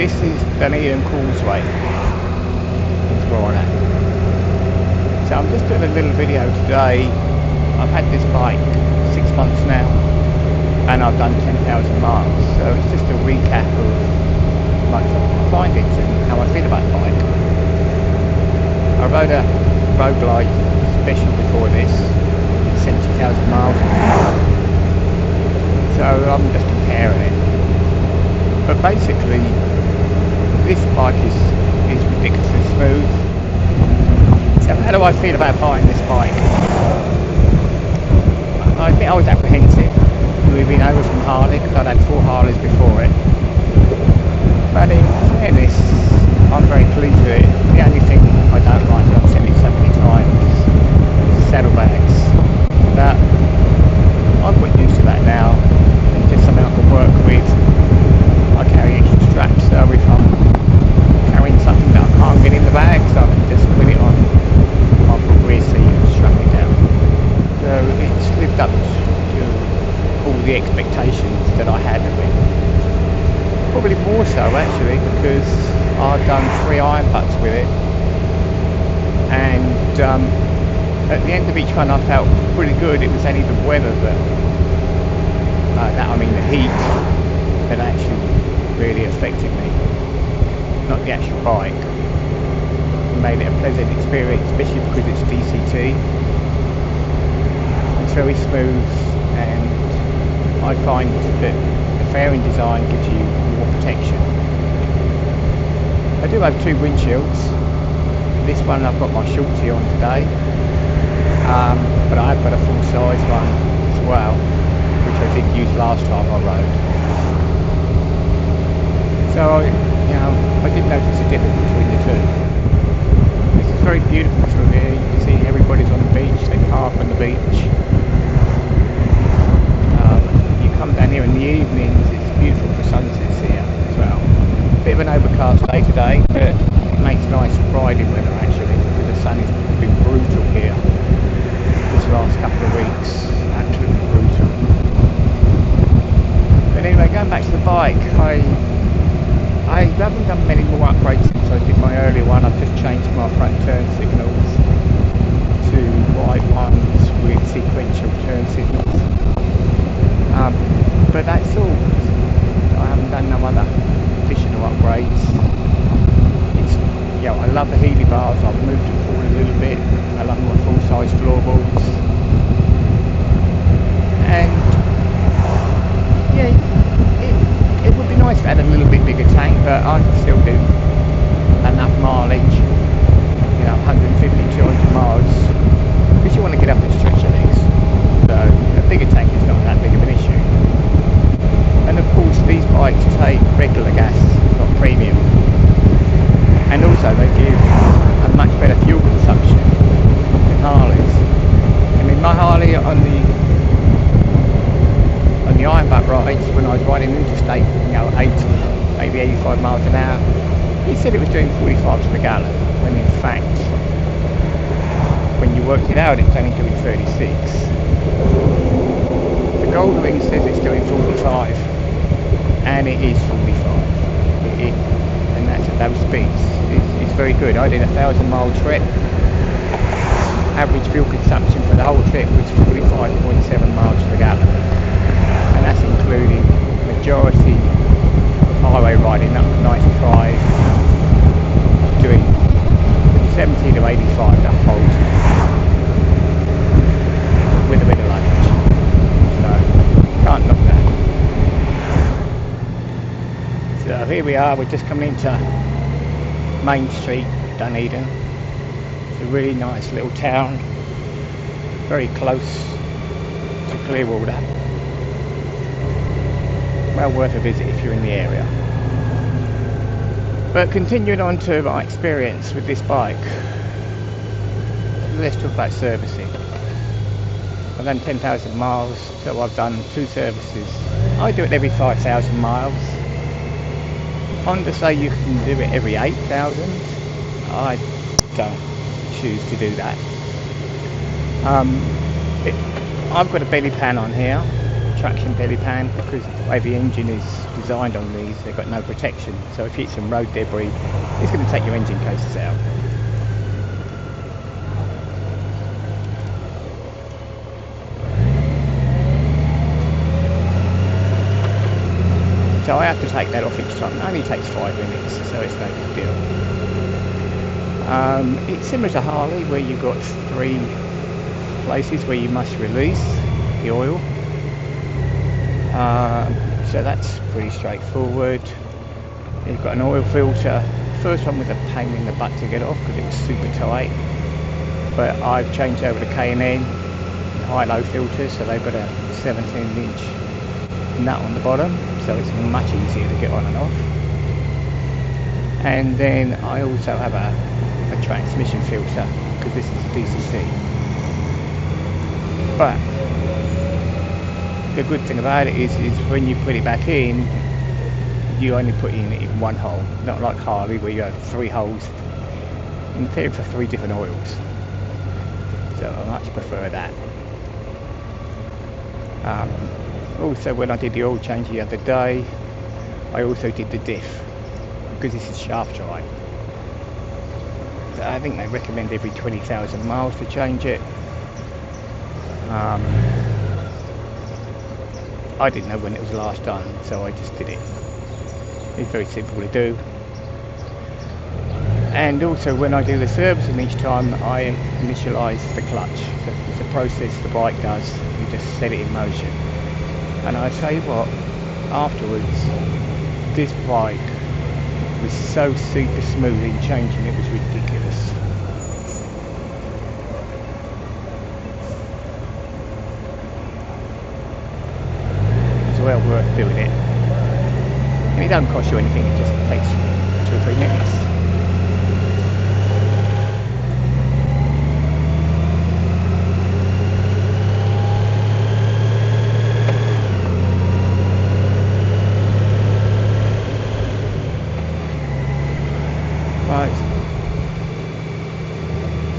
this is Dunedin Causeway. That's where I'm at. So I'm just doing a little video today. I've had this bike 6 months now, and I've done 10,000 miles. So it's just a recap of my findings and how I feel about the bike. I rode a road glide special before this, 70,000 miles. So I'm just comparing it. But basically, this bike is ridiculously smooth. So how do I feel about buying this bike? I admit I was apprehensive moving over from Harley because I'd had 4 Harleys before it. But in fairness, I'm very pleased with it. The only thing I don't like, and I've said it so many times, is saddlebags. But I've got used to that now. It's just something I can work with. I carry extra straps, so if I'm carrying something that I can't get in the bag, so I can just put it on my rear seat and strap it down. So it's lived up to all the expectations that I had of it. Probably more so actually, because I've done 3 iron butts with it, and at the end of each one I felt pretty good. It was only the weather the heat that actually really affected me, not the actual bike. It made it a pleasant experience, especially because it's DCT. It's very smooth, and I find that the fairing design gives you more protection. I do have 2 windshields. This one I've got my shorty on today, but I have got a full size one as well, which I did use last time I rode. So I did notice a difference between the two. This is very beautiful from here. You can see everybody's on the beach, they park on the beach. You come down here in the evenings, it's beautiful for sunsets here as well. Bit of an overcast day today, but it makes nice riding weather actually, because the sun has been brutal here this last couple of weeks, absolutely brutal. But anyway, going back to the bike, I haven't done many more upgrades since I did my earlier one. I've just changed my front turn signals to wide ones with sequential turn signals. But that's all. I haven't done no other additional upgrades. I love the Healy bars. I've moved them forward a little bit. I love my full-size floorboards. And it would be nice to add a little bit bigger tank, but I can still do enough mileage. 150, 200 miles, because you want to get up and stretch your legs. So a bigger tank is not that big of an issue. And of course these bikes take regular gas, not premium. And also they give a much better fuel consumption than Harleys. I mean, my Harley on the iron butt rides, when I was riding interstate, 80, maybe 85 miles an hour, he said it was doing 45 to the gallon, when in fact, when you worked it out, it's only doing 36. The Goldwing says it's doing 45, and it is 45. And that's at those speeds. It's very good. I did a 1,000-mile trip. Average fuel consumption for the whole trip was 45.7 miles to the gallon. And that's including majority highway riding up to 95, doing 70 to 85 the whole trip, with a bit of luggage. So, can't knock that. So here we are, we're just coming into Main Street, Dunedin. It's a really nice little town, very close to Clearwater. Well worth a visit if you're in the area. But continuing on to my experience with this bike, let's talk about servicing. I've done 10,000 miles, so I've done 2 services. I do it every 5,000 miles. Honda say you can do it every 8,000. I don't choose to do that. I've got a belly pan on here, traction belly pan, because the way the engine is designed on these, they've got no protection, so if you hit some road debris, it's going to take your engine cases out. So I have to take that off each time. It only takes 5 minutes, so it's no big deal. It's similar to Harley, where you've got 3 places where you must release the oil. So that's pretty straightforward. You've got an oil filter. First one was a pain in the butt to get off because it was super tight. But I've changed over to K&N high-low filters, so they've got a 17-inch nut on the bottom, so it's much easier to get on and off. And then I also have a transmission filter, because this is DCC. But the good thing about it is when you put it back in, you only put in one hole, not like Harley where you have 3 holes in theory for 3 different oils. So I much prefer that. Also, when I did the oil change the other day, I also did the diff, because this is shaft drive. So I think they recommend every 20,000 miles to change it. I didn't know when it was last done, so I just did it. It's very simple to do. And also, when I do the servicing each time, I initialise the clutch. So it's a process the bike does. You just set it in motion. And I tell you what, afterwards, this bike was so super smooth in changing, it was ridiculous. It's well worth doing it. And it doesn't cost you anything, it just takes 2 or 3 minutes.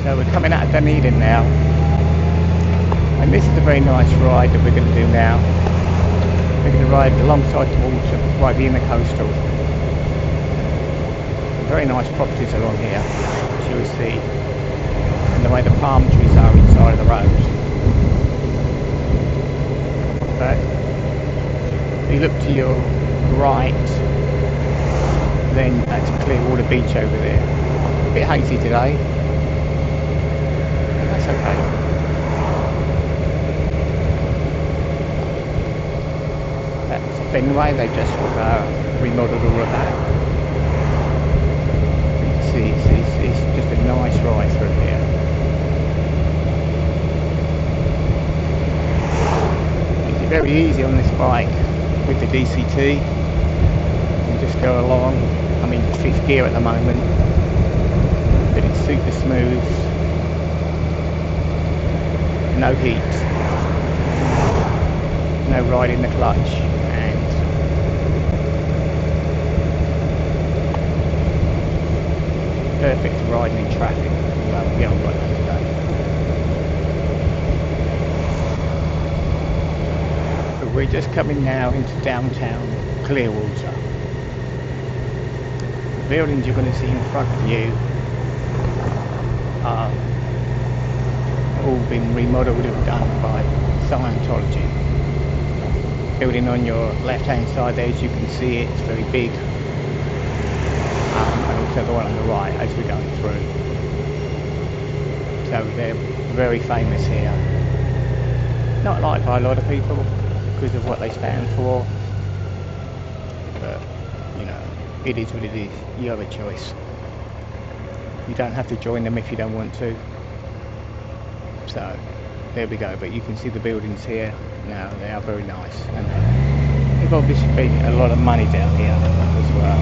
So we're coming out of Dunedin now, and this is a very nice ride that we're going to do now. We're going to ride alongside the water, right the inner coastal. Very nice properties along here, as you will see, and the way the palm trees are inside of the road. But if you look to your right, then that's Clearwater Beach over there. A bit hazy today. That's okay. That's Fenway, they just remodeled all of that. You can see it's just a nice ride through here. It's very easy on this bike with the DCT. You just go along. I'm in 5th gear at the moment, but it's super smooth. No heat, no ride in the clutch, and perfect for riding in traffic. Well, we haven't got that today. But we're just coming now into downtown Clearwater. The buildings you're going to see in front of you are all been remodeled and done by Scientology. Building on your left hand side there, as you can see, it's very big, and also the one on the right as we're going through. So they're very famous here, not liked by a lot of people because of what they stand for, but you know, it is what it is. You have a choice. You don't have to join them if you don't want to. So there we go, but you can see the buildings here now. They are very nice, and they've obviously spent a lot of money down here as well.